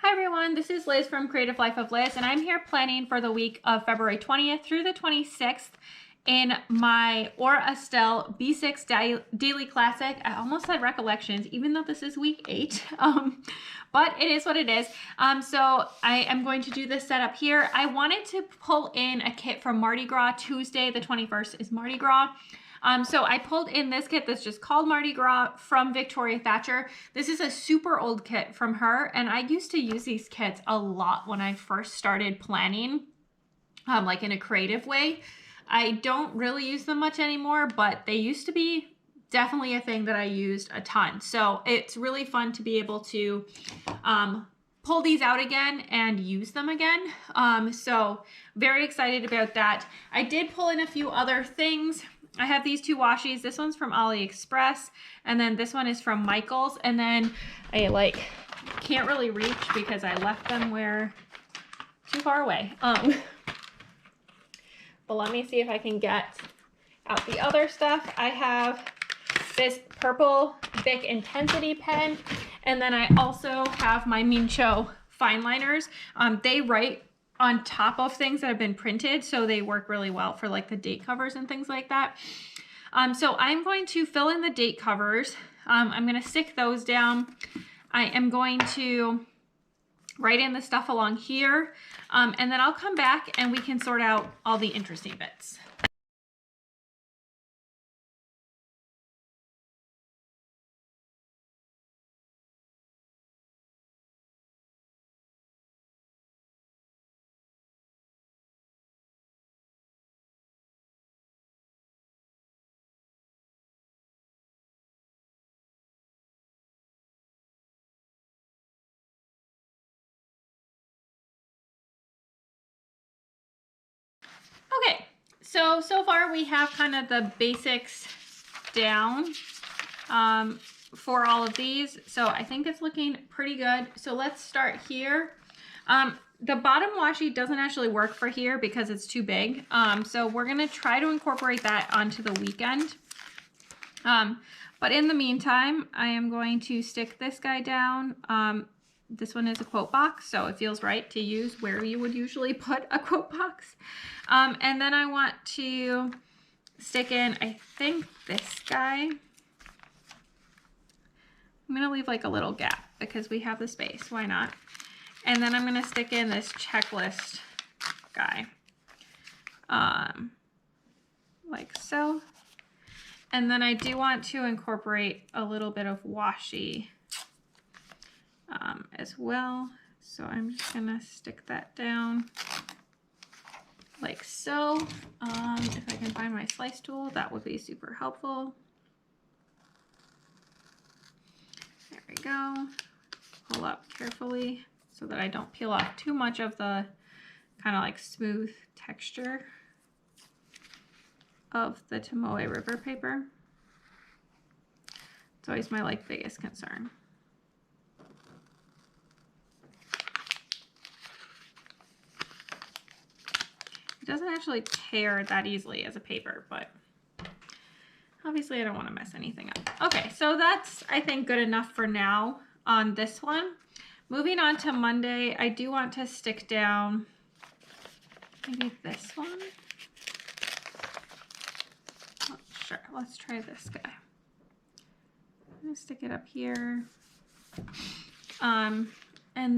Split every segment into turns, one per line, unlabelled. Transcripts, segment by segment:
Hi everyone, this is Liz from Creative Life of Liz, and I'm here planning for the week of February 20th through the 26th in my Estelle B6 Daily Classic. I almost said Recollections, even though this is week 8, but it is what it is. So I am going to do this setup here. I wanted to pull in a kit from Mardi Gras. Tuesday the 21st is Mardi Gras. So I pulled in this kit that's just called Mardi Gras from Victoria Thatcher. This is a super old kit from her, and I used to use these kits a lot when I first started planning, like in a creative way. I don't really use them much anymore, but they used to be definitely a thing that I used a ton. So it's really fun to be able to pull these out again and use them again. So very excited about that. I did pull in a few other things. I have these two washies. This one's from AliExpress, and then this one is from Michael's. And then I can't really reach because I left them too far away. But let me see if I can get out the other stuff. I have this purple Bic Intensity pen, and then I also have my Mincho fine liners. They write on top of things that have been printed, so they work really well for like the date covers and things like that. So I'm going to fill in the date covers. I'm going to stick those down. I am going to write in the stuff along here, and then I'll come back and we can sort out all the interesting bits. Okay, so far we have kind of the basics down for all of these. So I think it's looking pretty good. So let's start here. The bottom washi doesn't actually work for here because it's too big. So we're gonna try to incorporate that onto the weekend. But in the meantime, I am going to stick this guy down. This one is a quote box, so it feels right to use where you would usually put a quote box. And then I want to stick in, I think, this guy. I'm gonna leave like a little gap because we have the space, why not? And then I'm gonna stick in this checklist guy, like so. And then I do want to incorporate a little bit of washi as well. So I'm just gonna stick that down like so. If I can find my slice tool, that would be super helpful. There we go. Pull up carefully so that I don't peel off too much of the kind of like smooth texture of the Tomoe River paper. It's always my biggest concern. It doesn't actually tear that easily as a paper, but obviously I don't want to mess anything up. Okay, so that's, I think, good enough for now on this one. Moving on to Monday, I do want to stick down maybe this one. Oh, sure, let's try this guy. I'm gonna stick it up here. And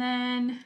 then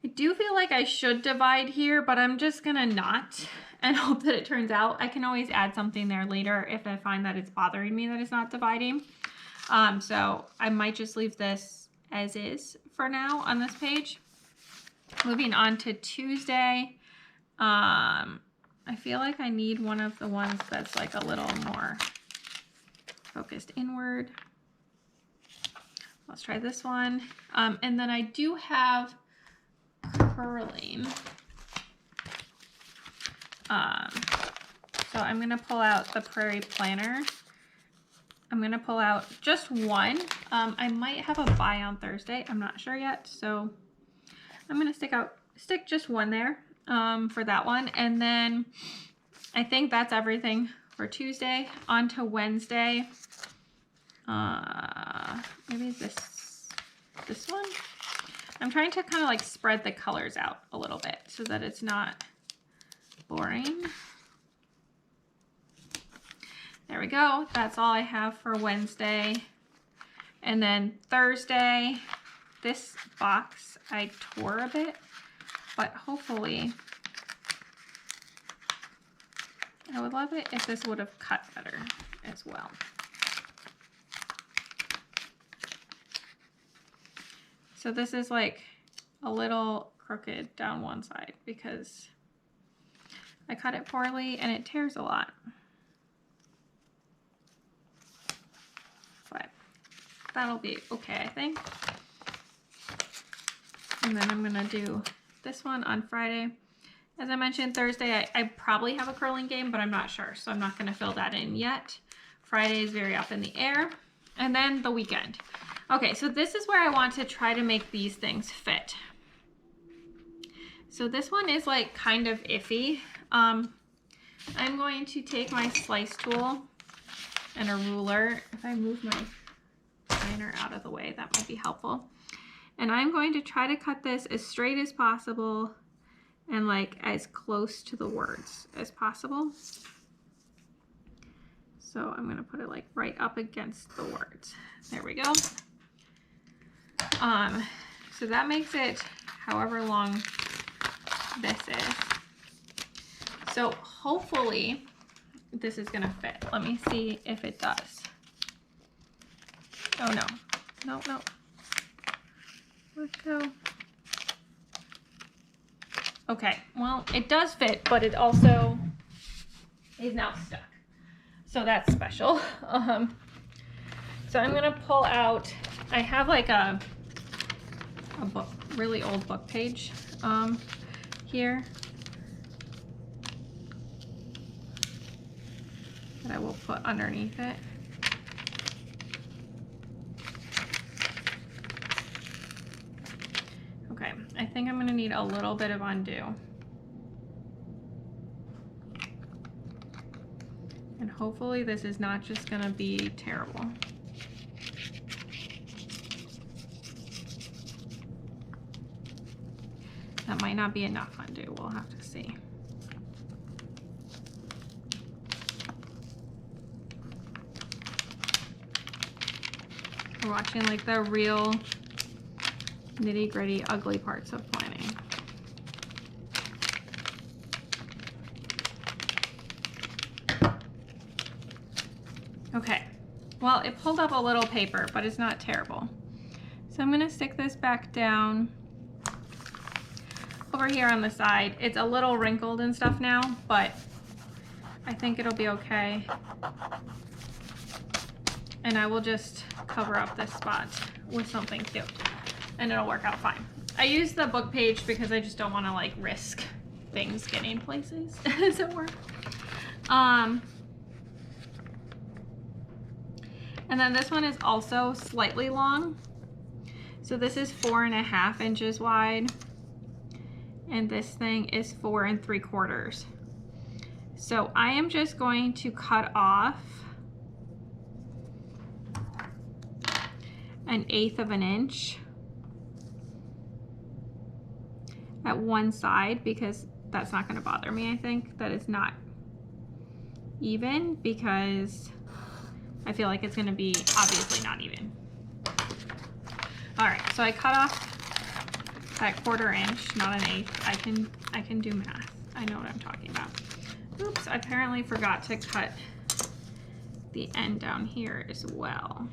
I do feel like I should divide here, but I'm just gonna not and hope that it turns out. I can always add something there later if I find that it's bothering me that it's not dividing. So I might just leave this as is for now on this page. Moving on to Tuesday, I feel like I need one of the ones that's like a little more focused inward. Let's try this one. And then I do have curling. So I'm gonna pull out the Prairie Planner. I'm gonna pull out just one. I might have a buy on Thursday. I'm not sure yet. So I'm gonna stick just one there. for that one. And then I think that's everything for Tuesday. On to Wednesday. Maybe this one. I'm trying to kind of like spread the colors out a little bit so that it's not boring. There we go. That's all I have for Wednesday. And then Thursday, this box I tore a bit, but hopefully I would love it if this would have cut better as well. So this is like a little crooked down one side because I cut it poorly and it tears a lot. But that'll be okay, I think. And then I'm gonna do this one on Friday. As I mentioned, Thursday I probably have a curling game, but I'm not sure, so I'm not gonna fill that in yet. Friday is very up in the air. And then the weekend. Okay, so this is where I want to try to make these things fit. So this one is like kind of iffy. I'm going to take my slice tool and a ruler. If I move my liner out of the way, that might be helpful. And I'm going to try to cut this as straight as possible and like as close to the words as possible. So I'm gonna put it like right up against the words. There we go. So that makes it however long this is. So hopefully this is gonna fit. Let me see if it does. Oh no, no. Let go. Okay, well, it does fit, but it also is now stuck. So that's special. So I'm gonna pull out, I have like a book, really old book page here that I will put underneath it. Okay, I think I'm gonna need a little bit of undo. And hopefully this is not just gonna be terrible. That might not be enough undo, we'll have to see. We're watching like the real nitty-gritty ugly parts of planning. Okay, well, it pulled up a little paper, but it's not terrible. So I'm gonna stick this back down over here on the side. It's a little wrinkled and stuff now, but I think it'll be okay. And I will just cover up this spot with something cute and it'll work out fine. I use the book page because I just don't want to like risk things getting places, as it were. And then this one is also slightly long. So this is 4.5 inches wide. And this thing is 4 3/4. So I am just going to cut off 1/8 of an inch at one side because that's not going to bother me. I think that is not even because I feel like it's going to be obviously not even. All right, so I cut off that 1/4 inch, not 1/8. I can do math. I know what I'm talking about. Oops, I apparently forgot to cut the end down here as well.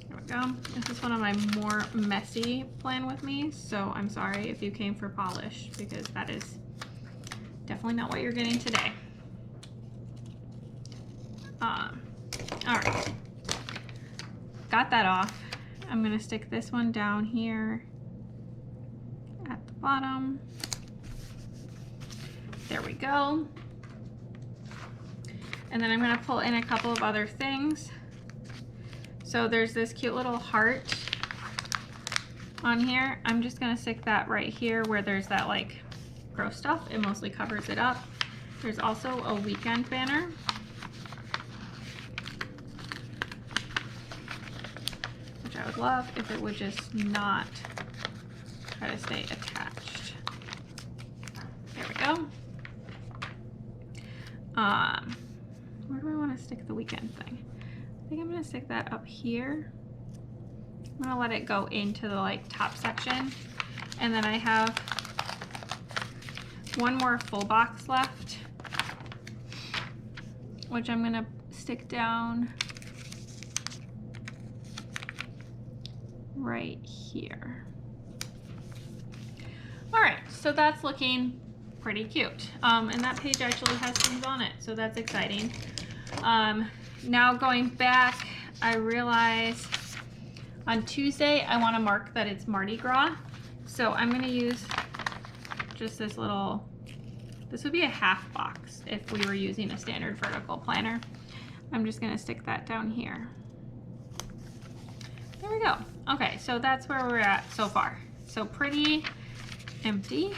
There we go. This is one of my more messy plan with me, so I'm sorry if you came for polish because that is definitely not what you're getting today. All right. Got that off. I'm gonna stick this one down here at the bottom. There we go. And then I'm gonna pull in a couple of other things. So there's this cute little heart on here. I'm just gonna stick that right here where there's that like gross stuff. It mostly covers it up. There's also a weekend banner. Which I would love if it would just not try to stay attached. There we go. Where do I want to stick the weekend thing? I think I'm gonna stick that up here. I'm gonna let it go into the like top section. And then I have one more full box left, which I'm gonna stick down right here. All right, so that's looking pretty cute. And that page actually has things on it, so that's exciting. Now going back, I realized on Tuesday, I wanna mark that it's Mardi Gras. So I'm gonna use just this little, this would be a half box if we were using a standard vertical planner. I'm just gonna stick that down here. There we go. Okay, so that's where we're at so far. So pretty empty,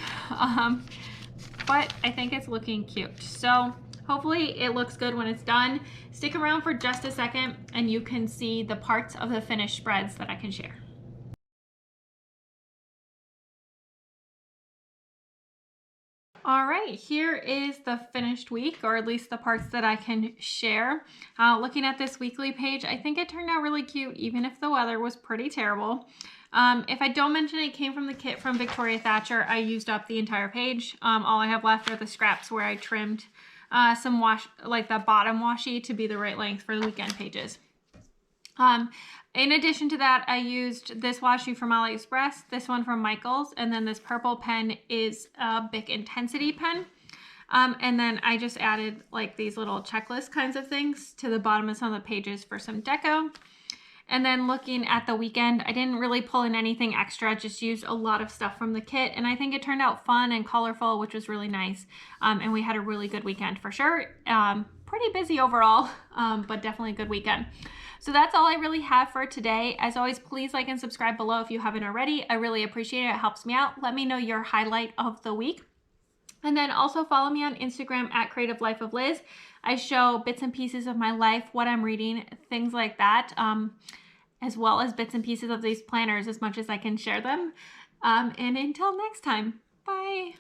but I think it's looking cute. So hopefully it looks good when it's done. Stick around for just a second and you can see the parts of the finished spreads that I can share. All right, here is the finished week, or at least the parts that I can share. Looking at this weekly page, I think it turned out really cute, even if the weather was pretty terrible. If I don't mention it came from the kit from Victoria Thatcher, I used up the entire page. All I have left are the scraps where I trimmed some like the bottom washi to be the right length for the weekend pages. In addition to that, I used this washi from AliExpress, this one from Michaels, and then this purple pen is a Bic Intensity pen. And then I just added like these little checklist kinds of things to the bottom of some of the pages for some deco. And then looking at the weekend, I didn't really pull in anything extra, just used a lot of stuff from the kit. And I think it turned out fun and colorful, which was really nice. And we had a really good weekend for sure. Pretty busy overall, but definitely a good weekend. So that's all I really have for today. As always, please like and subscribe below if you haven't already. I really appreciate it. It helps me out. Let me know your highlight of the week. And then also follow me on Instagram at Creative Life of Liz. I show bits and pieces of my life, what I'm reading, things like that, as well as bits and pieces of these planners as much as I can share them. And until next time, bye.